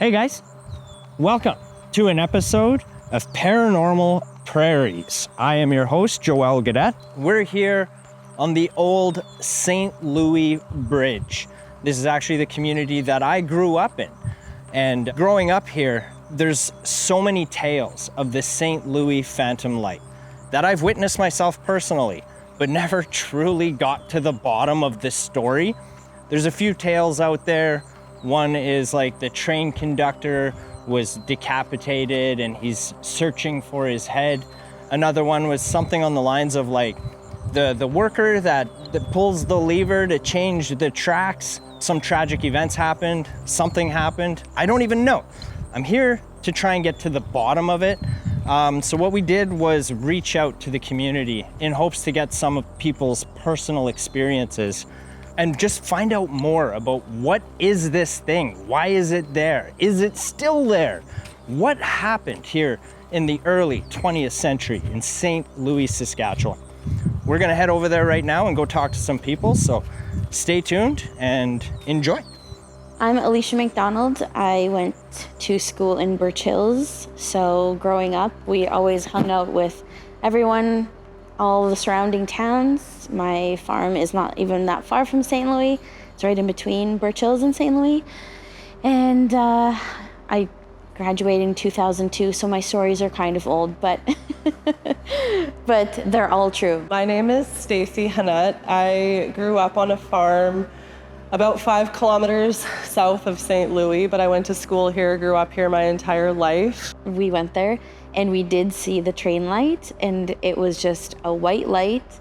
Hey guys, welcome to an episode of Paranormal Prairies. I am your host, Joël Gaudet. We're here on the old St. Louis Bridge. This is actually the community that I grew up in. And growing up here, there's so many tales of the St. Louis Phantom Light that I've witnessed myself personally, but never truly got to the bottom of this story. There's a few tales out there. One is like the train conductor was decapitated and he's searching for his head. Another one was something on the lines of like the worker that pulls the lever to change the tracks. Some tragic events happened, something happened. I don't even know. I'm here to try and get to the bottom of it. So what we did was reach out to the community in hopes to get some of people's personal experiences and just find out more about what is this thing? Why is it there? Is it still there? What happened here in the early 20th century in St. Louis, Saskatchewan? We're gonna head over there right now and go talk to some people, so stay tuned and enjoy. I'm Alicia McDonald. I went to school in Birch Hills, so growing up, we always hung out with everyone, all the surrounding towns. My farm is not even that far from St. Louis. It's right in between Birch Hills and St. Louis. And I graduated in 2002, so my stories are kind of old, but but they're all true. My name is Stacy Hannett. I grew up on a farm about 5 kilometers south of St. Louis, but I went to school here, grew up here my entire life. We went there and we did see the train light, and it was just a white light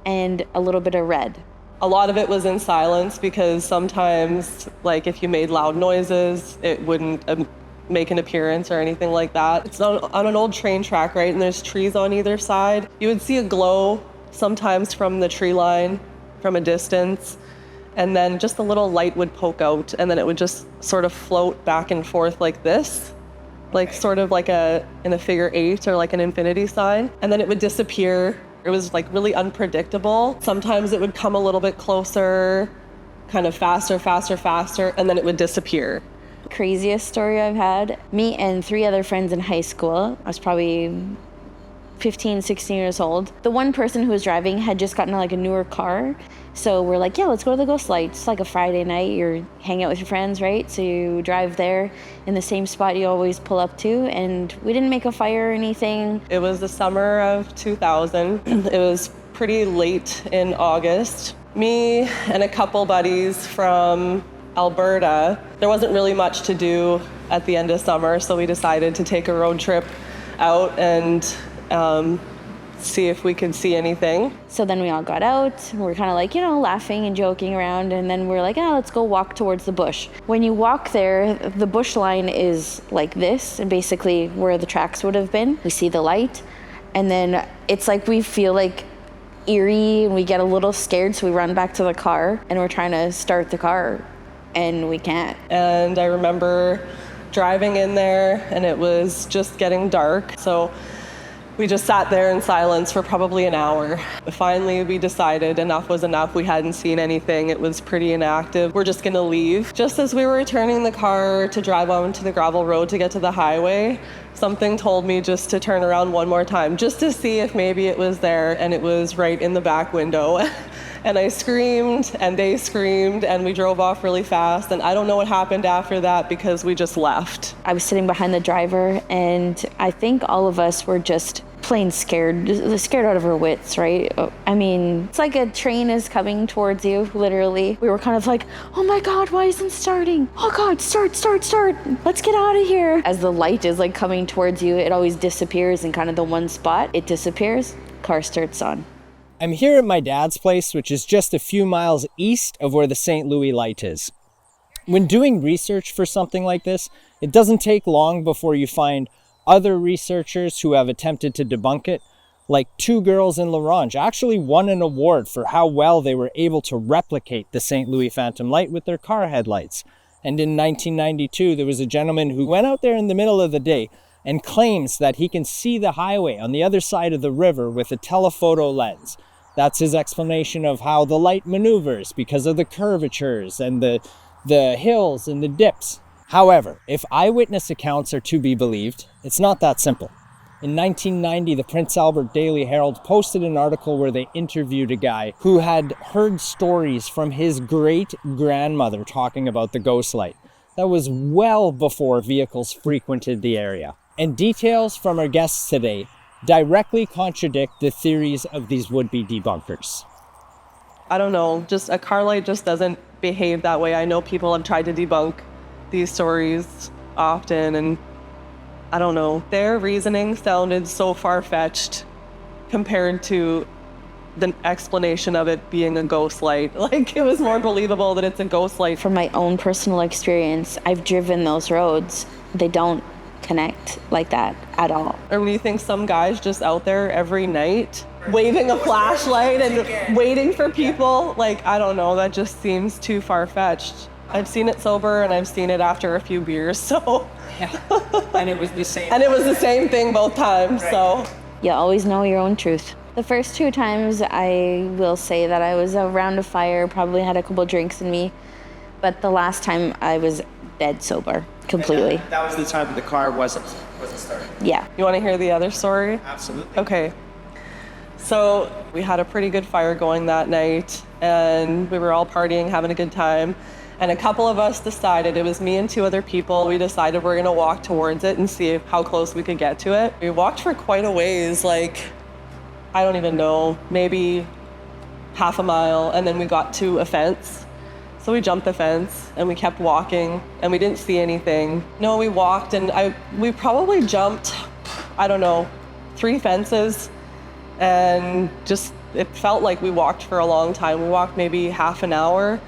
and a little bit of red. A lot of it was in silence because sometimes, like if you made loud noises, it wouldn't make an appearance or anything like that. It's on an old train track, right? And there's trees on either side. You would see a glow sometimes from the tree line from a distance, and then just a little light would poke out, and then it would just sort of float back and forth like this, like sort of like in a figure 8 or like an infinity sign, and then it would disappear. It was like really unpredictable. Sometimes it would come a little bit closer, kind of faster, and then it would disappear. Craziest story I've had, me and 3 other friends in high school. I was probably 15, 16 years old. The one person who was driving had just gotten like a newer car. So we're like, yeah, let's go to the Ghost Light. It's like a Friday night, you're hanging out with your friends, right? So you drive there in the same spot you always pull up to, and we didn't make a fire or anything. It was the summer of 2000. It was pretty late in August. Me and a couple buddies from Alberta, there wasn't really much to do at the end of summer, so we decided to take a road trip out and see if we could see anything. So then we all got out, we're kind of like, laughing and joking around, and then we're like, let's go walk towards the bush. When you walk there, the bush line is like this, and basically where the tracks would have been. We see the light, and then it's like we feel like eerie, and we get a little scared, so we run back to the car, and we're trying to start the car, and we can't. And I remember driving in there, and it was just getting dark, so we just sat there in silence for probably an hour. Finally, we decided enough was enough. We hadn't seen anything. It was pretty inactive. We're just gonna leave. Just as we were turning the car to drive onto the gravel road to get to the highway, something told me just to turn around one more time, just to see if maybe it was there, and it was right in the back window. And I screamed, and they screamed, and we drove off really fast. And I don't know what happened after that because we just left. I was sitting behind the driver, and I think all of us were just plain scared out of our wits, right? I mean, it's like a train is coming towards you, literally. We were kind of like, oh my God, why isn't it starting? Oh God, start. Let's get out of here. As the light is like coming towards you, it always disappears in kind of the one spot. It disappears, car starts on. I'm here at my dad's place, which is just a few miles east of where the St. Louis Light is. When doing research for something like this, it doesn't take long before you find other researchers who have attempted to debunk it, like 2 girls in La Ronge actually won an award for how well they were able to replicate the St. Louis Phantom Light with their car headlights. And in 1992, there was a gentleman who went out there in the middle of the day and claims that he can see the highway on the other side of the river with a telephoto lens. That's his explanation of how the light maneuvers because of the curvatures and the hills and the dips. However, if eyewitness accounts are to be believed, it's not that simple. In 1990, the Prince Albert Daily Herald posted an article where they interviewed a guy who had heard stories from his great-grandmother talking about the ghost light. That was well before vehicles frequented the area. And details from our guests today directly contradict the theories of these would-be debunkers. I don't know, just a car light just doesn't behave that way. I know people have tried to debunk these stories often, and I don't know. Their reasoning sounded so far-fetched compared to the explanation of it being a ghost light. Like, it was more believable that it's a ghost light. From my own personal experience, I've driven those roads. They don't connect like that at all. Or when you think some guy's just out there every night waving a flashlight and waiting for people, like, I don't know, that just seems too far-fetched. I've seen it sober and I've seen it after a few beers, so. Yeah. And it was the same. And it was the same thing both times, right. So. You always know your own truth. The first 2 times, I will say that I was around a fire, probably had a couple drinks in me, but the last time I was dead sober, completely. That was the time that the car wasn't starting. Yeah. You want to hear the other story? Absolutely. Okay. So we had a pretty good fire going that night, and we were all partying, having a good time. And a couple of us decided, it was me and 2 other people, we decided we're gonna walk towards it and see how close we could get to it. We walked for quite a ways, like, I don't even know, maybe half a mile, and then we got to a fence. So we jumped the fence and we kept walking and we didn't see anything. No, we walked and we probably jumped, I don't know, 3 fences, and just, it felt like we walked for a long time. We walked maybe half an hour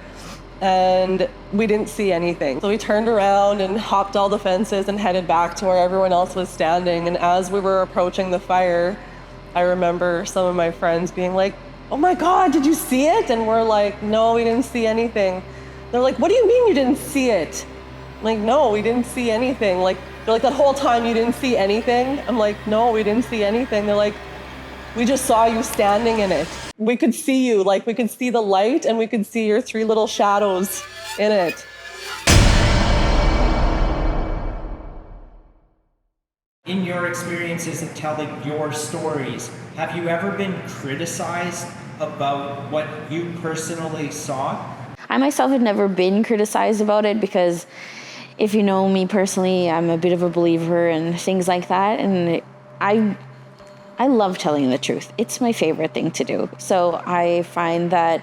and we didn't see anything. So we turned around and hopped all the fences and headed back to where everyone else was standing. And as we were approaching the fire, I remember some of my friends being like, "Oh my God, did you see it?" And we're like, "No, we didn't see anything." They're like, "What do you mean you didn't see it?" I'm like, "No, we didn't see anything." Like, they're like, "That whole time you didn't see anything?" I'm like, "No, we didn't see anything." They're like, "We just saw you standing in it. We could see you, like we could see the light and we could see your 3 little shadows in it." In your experiences in telling your stories, have you ever been criticized about what you personally saw? I myself had never been criticized about it because if you know me personally, I'm a bit of a believer and things like that. And I love telling the truth. It's my favorite thing to do. So I find that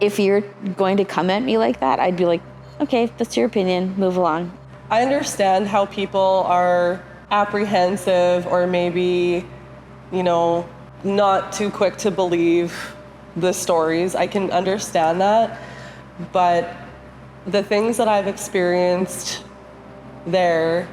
if you're going to come at me like that, I'd be like, okay, that's your opinion, move along. I understand how people are apprehensive or maybe, you know, not too quick to believe the stories. I can understand that. But the things that I've experienced there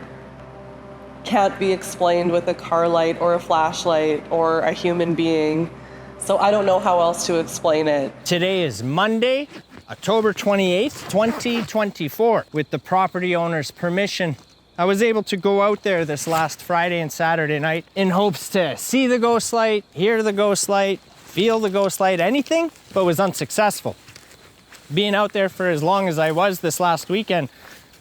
can't be explained with a car light or a flashlight or a human being. So I don't know how else to explain it. Today is Monday, October 28th, 2024. With the property owner's permission, I was able to go out there this last Friday and Saturday night in hopes to see the ghost light, hear the ghost light, feel the ghost light, anything, but was unsuccessful. Being out there for as long as I was this last weekend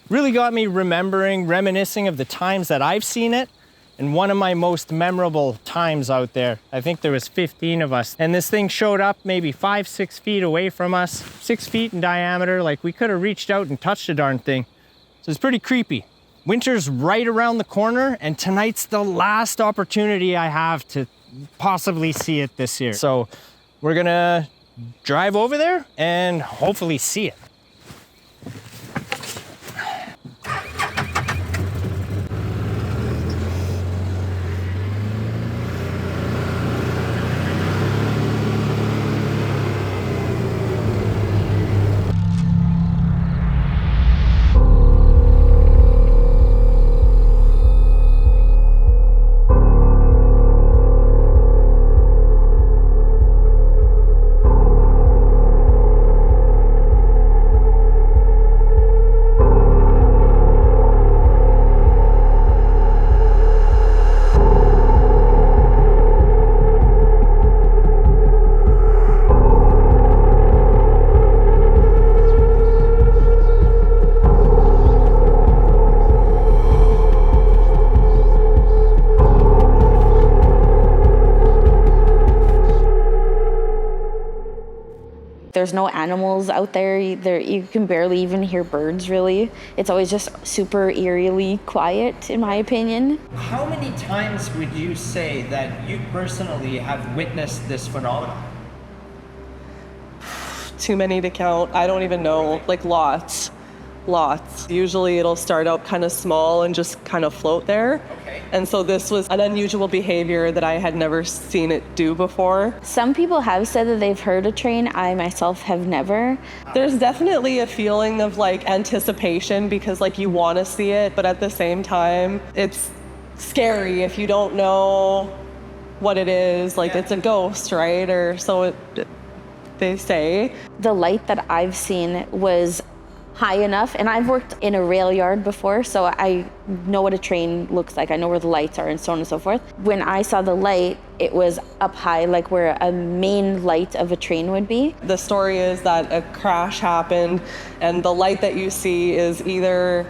really got me reminiscing of the times that I've seen it. And one of my most memorable times out there, I think there was 15 of us, and this thing showed up maybe 5-6 feet away from us, 6 feet in diameter. Like, we could have reached out and touched the darn thing. So it's pretty creepy. Winter's right around the corner, and tonight's the last opportunity I have to possibly see it this year. So we're gonna drive over there and hopefully see it. there's no animals out there. You can barely even hear birds, really. It's always just super eerily quiet, in my opinion. How many times would you say that you personally have witnessed this phenomenon? Too many to count. I don't even know. Like lots. Usually it'll start out kind of small and just kind of float there. Okay. And so this was an unusual behavior that I had never seen it do before. Some people have said that they've heard a train. I myself have never. There's definitely a feeling of like anticipation because like you want to see it, but at the same time, it's scary if you don't know what it is. Like it's a ghost, right? Or so they say. The light that I've seen was high enough, and I've worked in a rail yard before, so I know what a train looks like. I know where the lights are and so on and so forth. When I saw the light, it was up high, like where a main light of a train would be. The story is that a crash happened, and the light that you see is either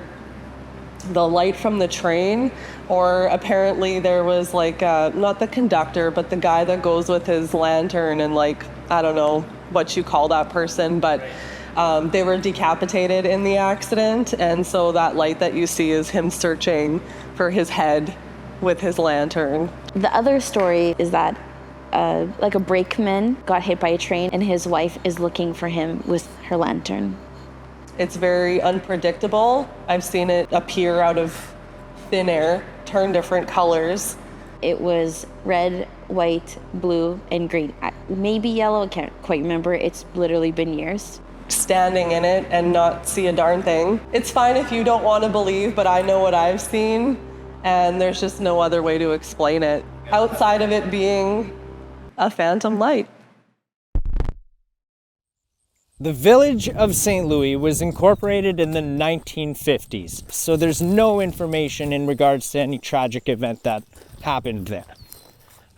the light from the train, or apparently there was like, not the conductor, but the guy that goes with his lantern, and like, I don't know what you call that person, but they were decapitated in the accident, and so that light that you see is him searching for his head with his lantern. The other story is that like a brakeman got hit by a train, and his wife is looking for him with her lantern. It's very unpredictable. I've seen it appear out of thin air, turn different colors. It was red, white, blue, and green. Maybe yellow, I can't quite remember. It's literally been years. Standing in it and not see a darn thing. It's fine if you don't want to believe, but I know what I've seen, and there's just no other way to explain it outside of it being a phantom light. The village of St. Louis was incorporated in the 1950s, so there's no information in regards to any tragic event that happened there.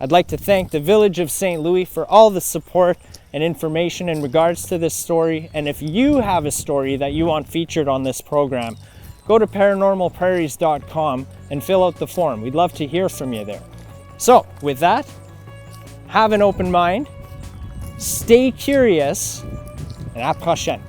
I'd like to thank the village of St. Louis for all the support and information in regards to this story. And if you have a story that you want featured on this program, go to paranormalprairies.com and fill out the form. We'd love to hear from you there. So with that, have an open mind, stay curious, and à la prochaine.